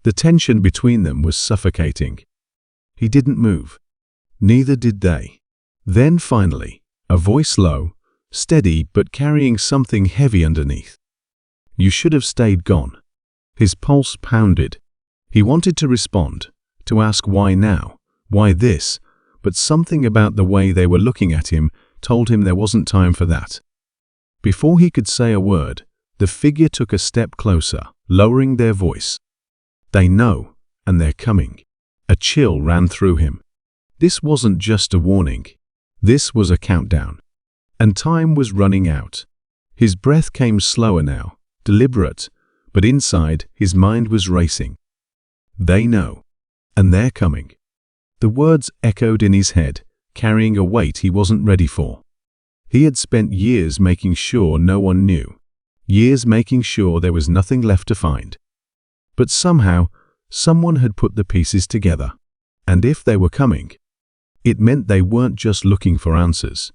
The tension between them was suffocating. He didn't move. Neither did they. Then finally, a voice low, steady but carrying something heavy underneath. "You should have stayed gone." His pulse pounded. He wanted to respond, to ask why now, why this, but something about the way they were looking at him told him there wasn't time for that. Before he could say a word, the figure took a step closer, lowering their voice. "They know, and they're coming." A chill ran through him. This wasn't just a warning. This was a countdown. And time was running out. His breath came slower now, deliberate, but inside his mind was racing. They know, and they're coming. The words echoed in his head, carrying a weight he wasn't ready for. He had spent years making sure no one knew, years making sure there was nothing left to find. But somehow, someone had put the pieces together, and if they were coming, it meant they weren't just looking for answers.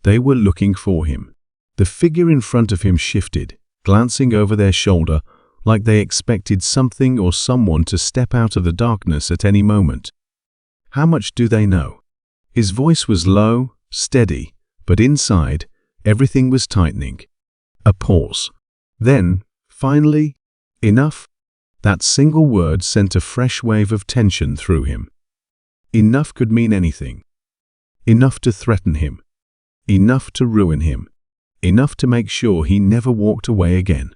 They were looking for him. The figure in front of him shifted, glancing over their shoulder like they expected something or someone to step out of the darkness at any moment. How much do they know? His voice was low, steady, but inside, everything was tightening. A pause. Then, finally, enough. That single word sent a fresh wave of tension through him. Enough could mean anything. Enough to threaten him. Enough to ruin him. Enough to make sure he never walked away again.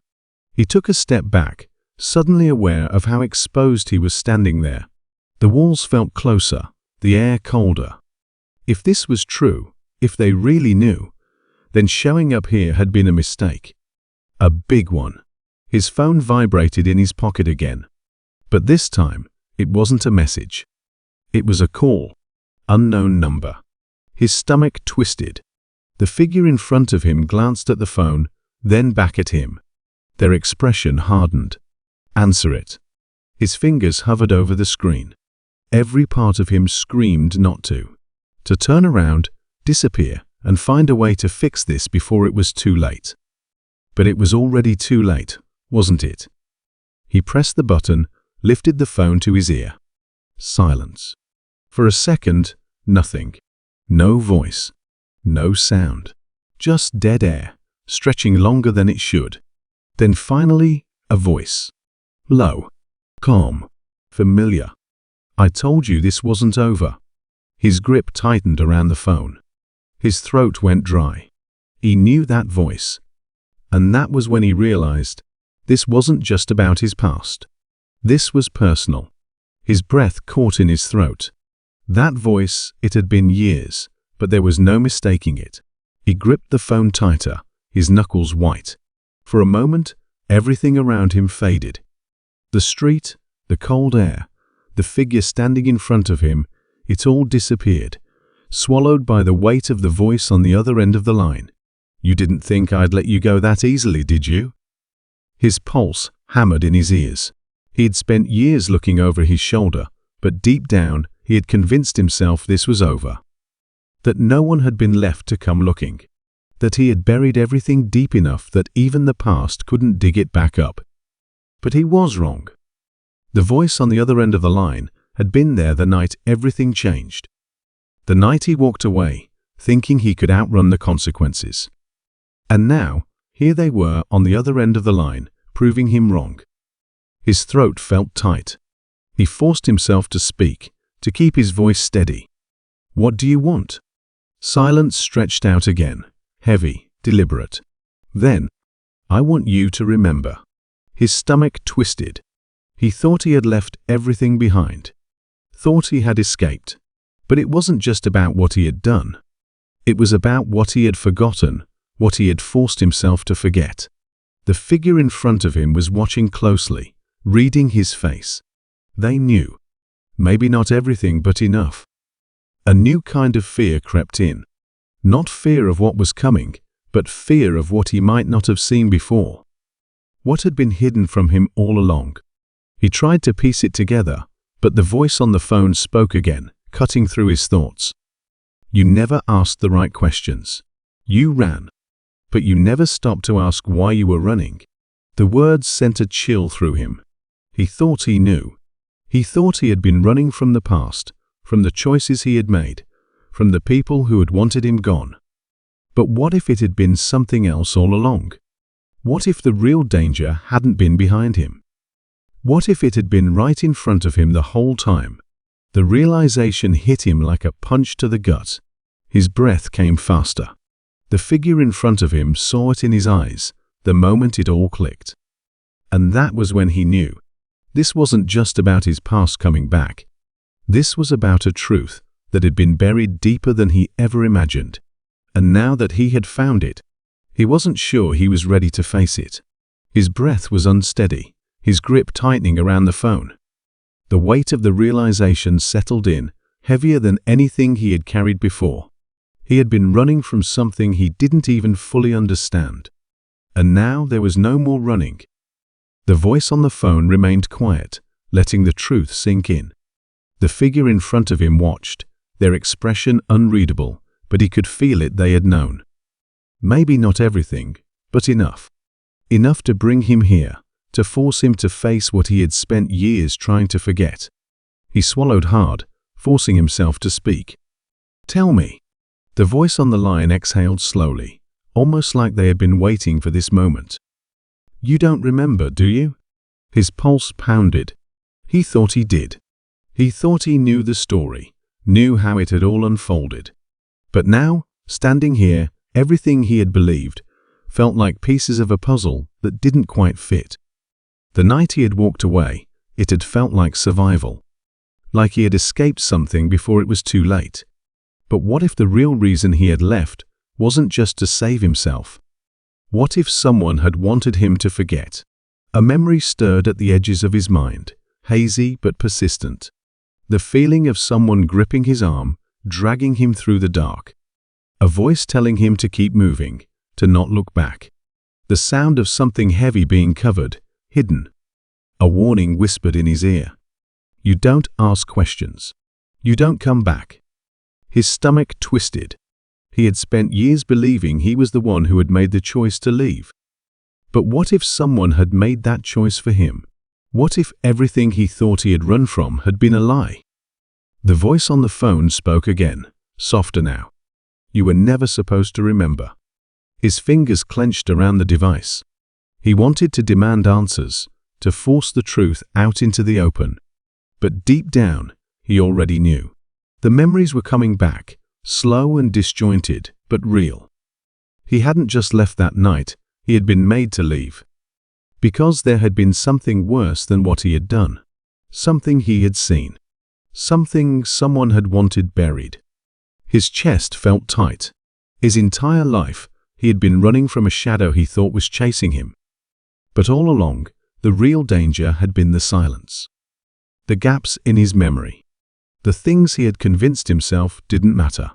He took a step back, suddenly aware of how exposed he was standing there. The walls felt closer, the air colder. If this was true, if they really knew, then showing up here had been a mistake. A big one. His phone vibrated in his pocket again. But this time, it wasn't a message. It was a call. Unknown number. His stomach twisted. The figure in front of him glanced at the phone, then back at him. Their expression hardened. "Answer it." His fingers hovered over the screen. Every part of him screamed not to. To turn around, disappear, and find a way to fix this before it was too late. But it was already too late, wasn't it? He pressed the button, lifted the phone to his ear. Silence. For a second, nothing. No voice. No sound. Just dead air, stretching longer than it should. Then finally, a voice. Low. Calm. Familiar. "I told you this wasn't over." His grip tightened around the phone. His throat went dry. He knew that voice. And that was when he realized this wasn't just about his past. This was personal. His breath caught in his throat. That voice, it had been years, but there was no mistaking it. He gripped the phone tighter, his knuckles white. For a moment, everything around him faded. The street, the cold air, the figure standing in front of him, it all disappeared, swallowed by the weight of the voice on the other end of the line. "You didn't think I'd let you go that easily, did you?" His pulse hammered in his ears. He had spent years looking over his shoulder, but deep down, he had convinced himself this was over. That no one had been left to come looking. That he had buried everything deep enough that even the past couldn't dig it back up. But he was wrong. The voice on the other end of the line had been there the night everything changed. The night he walked away, thinking he could outrun the consequences. And now, here they were on the other end of the line, proving him wrong. His throat felt tight. He forced himself to speak, to keep his voice steady. "What do you want?" Silence stretched out again, heavy, deliberate. Then, "I want you to remember." His stomach twisted. He thought he had left everything behind. Thought he had escaped. But it wasn't just about what he had done. It was about what he had forgotten, what he had forced himself to forget. The figure in front of him was watching closely, reading his face. They knew. Maybe not everything, but enough. A new kind of fear crept in. Not fear of what was coming, but fear of what he might not have seen before. What had been hidden from him all along? He tried to piece it together, but the voice on the phone spoke again, cutting through his thoughts. "You never asked the right questions. You ran. But you never stopped to ask why you were running." The words sent a chill through him. He thought he knew. He thought he had been running from the past, from the choices he had made, from the people who had wanted him gone. But what if it had been something else all along? What if the real danger hadn't been behind him? What if it had been right in front of him the whole time? The realization hit him like a punch to the gut. His breath came faster. The figure in front of him saw it in his eyes, the moment it all clicked. And that was when he knew. This wasn't just about his past coming back. This was about a truth that had been buried deeper than he ever imagined. And now that he had found it, he wasn't sure he was ready to face it. His breath was unsteady, his grip tightening around the phone. The weight of the realization settled in, heavier than anything he had carried before. He had been running from something he didn't even fully understand. And now there was no more running. The voice on the phone remained quiet, letting the truth sink in. The figure in front of him watched, their expression unreadable, but he could feel it they had known. Maybe not everything, but enough. Enough to bring him here, to force him to face what he had spent years trying to forget. He swallowed hard, forcing himself to speak. "Tell me." The voice on the line exhaled slowly, almost like they had been waiting for this moment. "You don't remember, do you?" His pulse pounded. He thought he did. He thought he knew the story, knew how it had all unfolded. But now, standing here, everything he had believed felt like pieces of a puzzle that didn't quite fit. The night he had walked away, it had felt like survival. Like he had escaped something before it was too late. But what if the real reason he had left wasn't just to save himself? What if someone had wanted him to forget? A memory stirred at the edges of his mind, hazy but persistent. The feeling of someone gripping his arm, dragging him through the dark. A voice telling him to keep moving, to not look back. The sound of something heavy being covered, hidden. A warning whispered in his ear. You don't ask questions. You don't come back. His stomach twisted. He had spent years believing he was the one who had made the choice to leave. But what if someone had made that choice for him? What if everything he thought he had run from had been a lie? The voice on the phone spoke again, softer now. You were never supposed to remember. His fingers clenched around the device. He wanted to demand answers, to force the truth out into the open. But deep down, he already knew. The memories were coming back, slow and disjointed, but real. He hadn't just left that night, he had been made to leave. Because there had been something worse than what he had done. Something he had seen. Something someone had wanted buried. His chest felt tight. His entire life, he had been running from a shadow he thought was chasing him. But all along, the real danger had been the silence. The gaps in his memory. The things he had convinced himself didn't matter.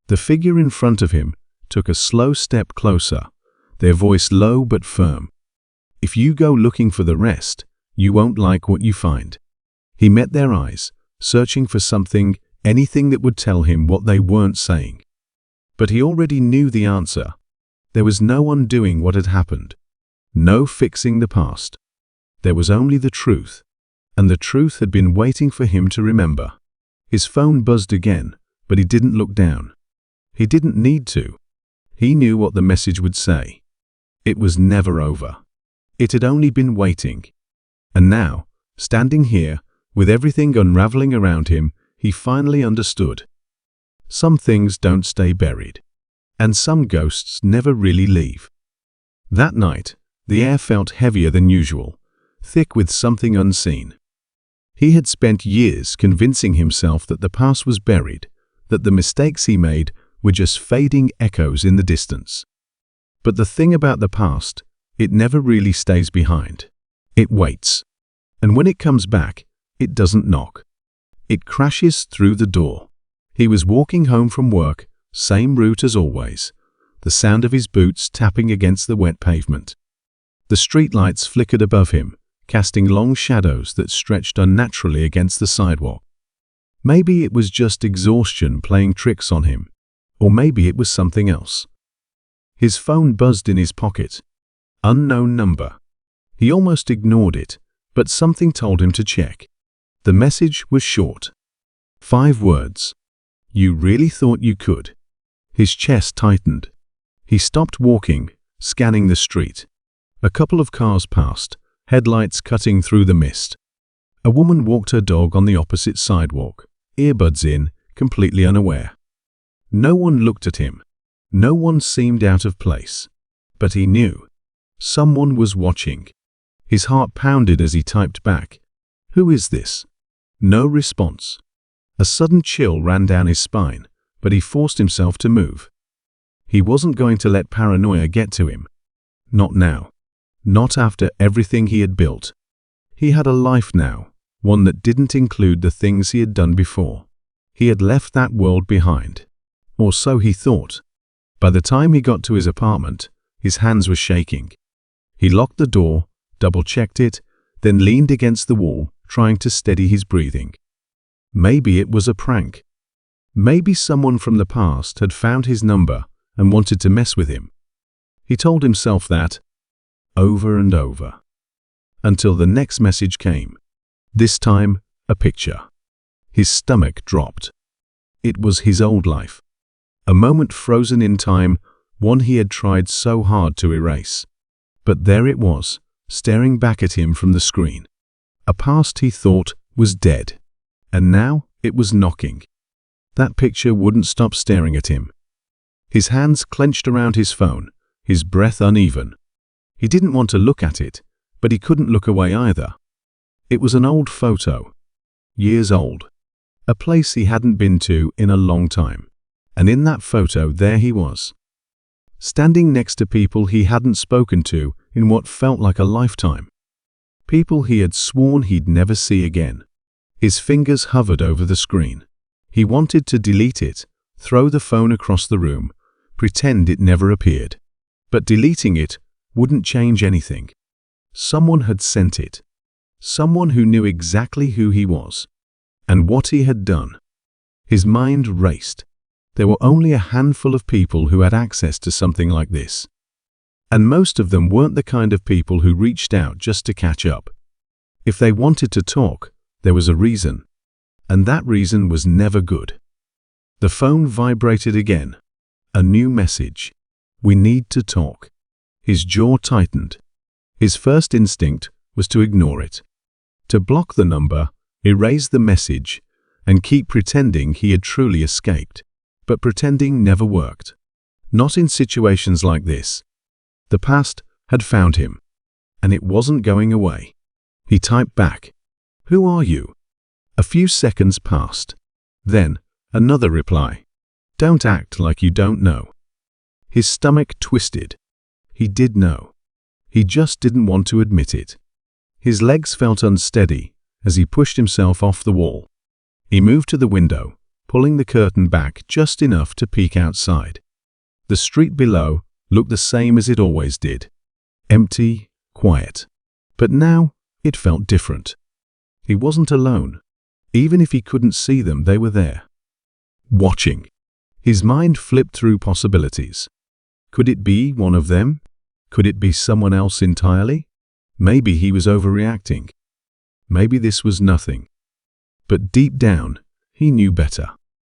The figure in front of him took a slow step closer, their voice low but firm. If you go looking for the rest, you won't like what you find. He met their eyes, searching for something, anything that would tell him what they weren't saying. But he already knew the answer. There was no undoing what had happened. No fixing the past. There was only the truth. And the truth had been waiting for him to remember. His phone buzzed again, but he didn't look down. He didn't need to. He knew what the message would say. It was never over. It had only been waiting. And now, standing here, with everything unraveling around him, he finally understood. Some things don't stay buried. And some ghosts never really leave. That night, the air felt heavier than usual, thick with something unseen. He had spent years convincing himself that the past was buried, that the mistakes he made were just fading echoes in the distance. But the thing about the past, it never really stays behind. It waits. And when it comes back, it doesn't knock. It crashes through the door. He was walking home from work, same route as always, the sound of his boots tapping against the wet pavement. The streetlights flickered above him, casting long shadows that stretched unnaturally against the sidewalk. Maybe it was just exhaustion playing tricks on him, or maybe it was something else. His phone buzzed in his pocket. Unknown number. He almost ignored it, but something told him to check. The message was short. 5 words. You really thought you could? His chest tightened. He stopped walking, scanning the street. A couple of cars passed, headlights cutting through the mist. A woman walked her dog on the opposite sidewalk, earbuds in, completely unaware. No one looked at him. No one seemed out of place. But he knew. Someone was watching. His heart pounded as he typed back. Who is this? No response. A sudden chill ran down his spine, but he forced himself to move. He wasn't going to let paranoia get to him. Not now. Not after everything he had built. He had a life now, one that didn't include the things he had done before. He had left that world behind. Or so he thought. By the time he got to his apartment, his hands were shaking. He locked the door, double-checked it, then leaned against the wall, trying to steady his breathing. Maybe it was a prank. Maybe someone from the past had found his number and wanted to mess with him. He told himself that, over and over, until the next message came. This time, a picture. His stomach dropped. It was his old life. A moment frozen in time, one he had tried so hard to erase. But there it was, staring back at him from the screen. A past he thought was dead. And now it was knocking. That picture wouldn't stop staring at him. His hands clenched around his phone, his breath uneven. He didn't want to look at it, but he couldn't look away either. It was an old photo. Years old. A place he hadn't been to in a long time. And in that photo there he was. Standing next to people he hadn't spoken to in what felt like a lifetime. People he had sworn he'd never see again. His fingers hovered over the screen. He wanted to delete it, throw the phone across the room, pretend it never appeared. But deleting it wouldn't change anything. Someone had sent it. Someone who knew exactly who he was and what he had done. His mind raced. There were only a handful of people who had access to something like this. And most of them weren't the kind of people who reached out just to catch up. If they wanted to talk, there was a reason. And that reason was never good. The phone vibrated again. A new message. We need to talk. His jaw tightened. His first instinct was to ignore it. To block the number, erase the message, and keep pretending he had truly escaped. But pretending never worked. Not in situations like this. The past had found him, and it wasn't going away. He typed back, "Who are you?" A few seconds passed. Then, another reply. "Don't act like you don't know." His stomach twisted. He did know. He just didn't want to admit it. His legs felt unsteady as he pushed himself off the wall. He moved to the window, pulling the curtain back just enough to peek outside. The street below looked the same as it always did. Empty, quiet. But now it felt different. He wasn't alone. Even if he couldn't see them, they were there. Watching. His mind flipped through possibilities. Could it be one of them? Could it be someone else entirely? Maybe he was overreacting. Maybe this was nothing. But deep down, he knew better.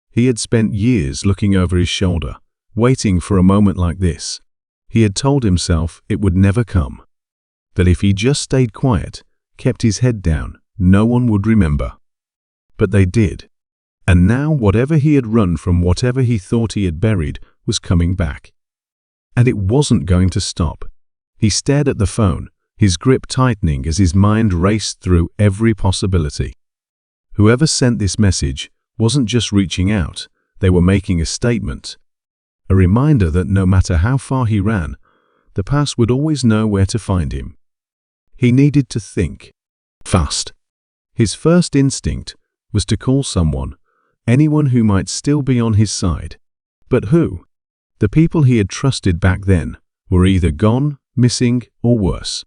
He had spent years looking over his shoulder, waiting for a moment like this. He had told himself it would never come. That if he just stayed quiet, kept his head down, no one would remember. But they did. And now whatever he had run from, whatever he thought he had buried, was coming back. And it wasn't going to stop. He stared at the phone, his grip tightening as his mind raced through every possibility. Whoever sent this message wasn't just reaching out, they were making a statement. A reminder that no matter how far he ran, the past would always know where to find him. He needed to think. Fast. His first instinct was to call someone, anyone who might still be on his side. But who? The people he had trusted back then were either gone, missing, or worse.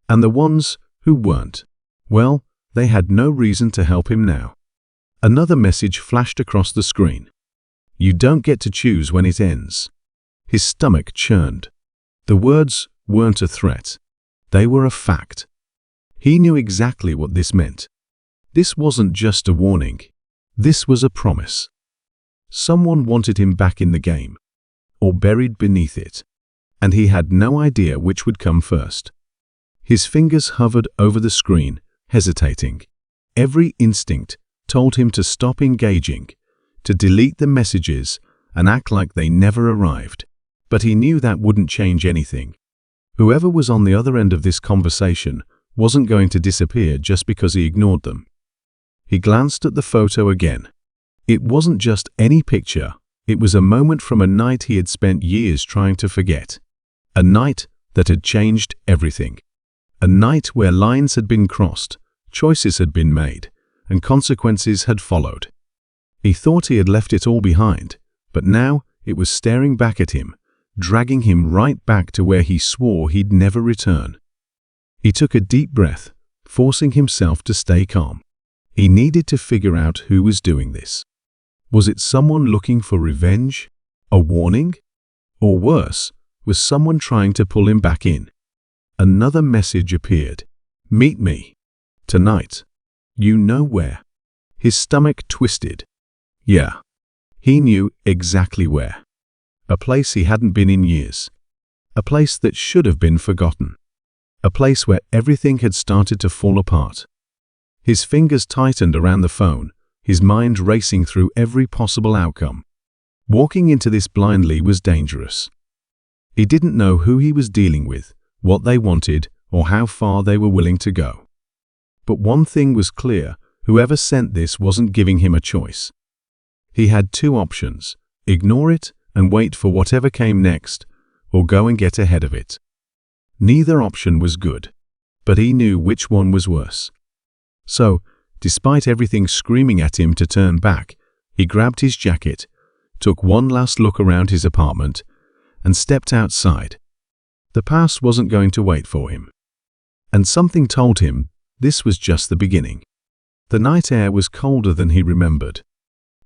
And the ones who weren't, well, they had no reason to help him now. Another message flashed across the screen. You don't get to choose when it ends. His stomach churned. The words weren't a threat. They were a fact. He knew exactly what this meant. This wasn't just a warning. This was a promise. Someone wanted him back in the game, or buried beneath it, and he had no idea which would come first. His fingers hovered over the screen, hesitating. Every instinct told him to stop engaging, to delete the messages and act like they never arrived. But he knew that wouldn't change anything. Whoever was on the other end of this conversation wasn't going to disappear just because he ignored them. He glanced at the photo again. It wasn't just any picture. It was a moment from a night he had spent years trying to forget. A night that had changed everything. A night where lines had been crossed, choices had been made, and consequences had followed. He thought he had left it all behind, but now it was staring back at him, dragging him right back to where he swore he'd never return. He took a deep breath, forcing himself to stay calm. He needed to figure out who was doing this. Was it someone looking for revenge? A warning? Or worse, was someone trying to pull him back in? Another message appeared. Meet me. Tonight. You know where. His stomach twisted. Yeah. He knew exactly where. A place he hadn't been in years. A place that should have been forgotten. A place where everything had started to fall apart. His fingers tightened around the phone, his mind racing through every possible outcome. Walking into this blindly was dangerous. He didn't know who he was dealing with, what they wanted, or how far they were willing to go. But one thing was clear, whoever sent this wasn't giving him a choice. He had two options: ignore it and wait for whatever came next, or go and get ahead of it. Neither option was good, but he knew which one was worse. So, despite everything screaming at him to turn back, he grabbed his jacket, took one last look around his apartment, and stepped outside. The past wasn't going to wait for him. And something told him this was just the beginning. The night air was colder than he remembered.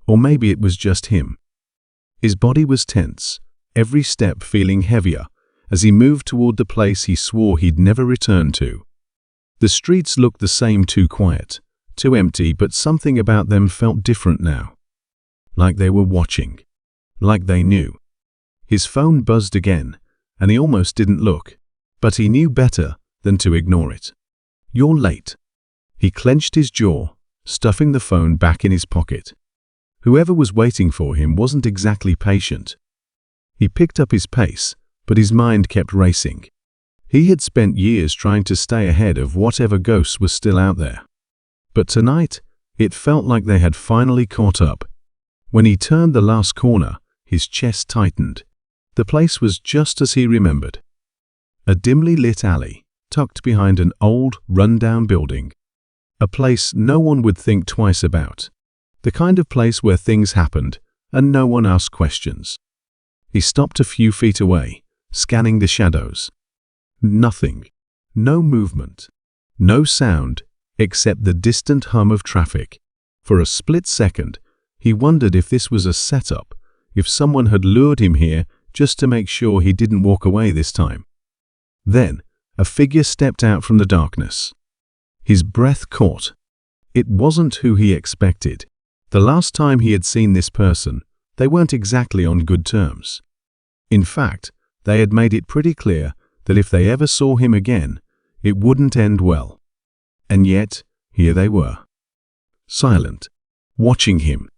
Or maybe it was just him. His body was tense, every step feeling heavier, as he moved toward the place he swore he'd never return to. The streets looked the same, too quiet, too empty, but something about them felt different now. Like they were watching. Like they knew. His phone buzzed again, and he almost didn't look, but he knew better than to ignore it. You're late. He clenched his jaw, stuffing the phone back in his pocket. Whoever was waiting for him wasn't exactly patient. He picked up his pace, but his mind kept racing. He had spent years trying to stay ahead of whatever ghost was still out there. But tonight, it felt like they had finally caught up. When he turned the last corner, his chest tightened. The place was just as he remembered. A dimly lit alley, tucked behind an old, run-down building. A place no one would think twice about. The kind of place where things happened, and no one asked questions. He stopped a few feet away, scanning the shadows. Nothing. No movement. No sound, except the distant hum of traffic. For a split second, he wondered if this was a setup, if someone had lured him here just to make sure he didn't walk away this time. Then, a figure stepped out from the darkness. His breath caught. It wasn't who he expected. The last time he had seen this person, they weren't exactly on good terms. In fact, they had made it pretty clear that if they ever saw him again, it wouldn't end well. And yet, here they were. Silent. Watching him.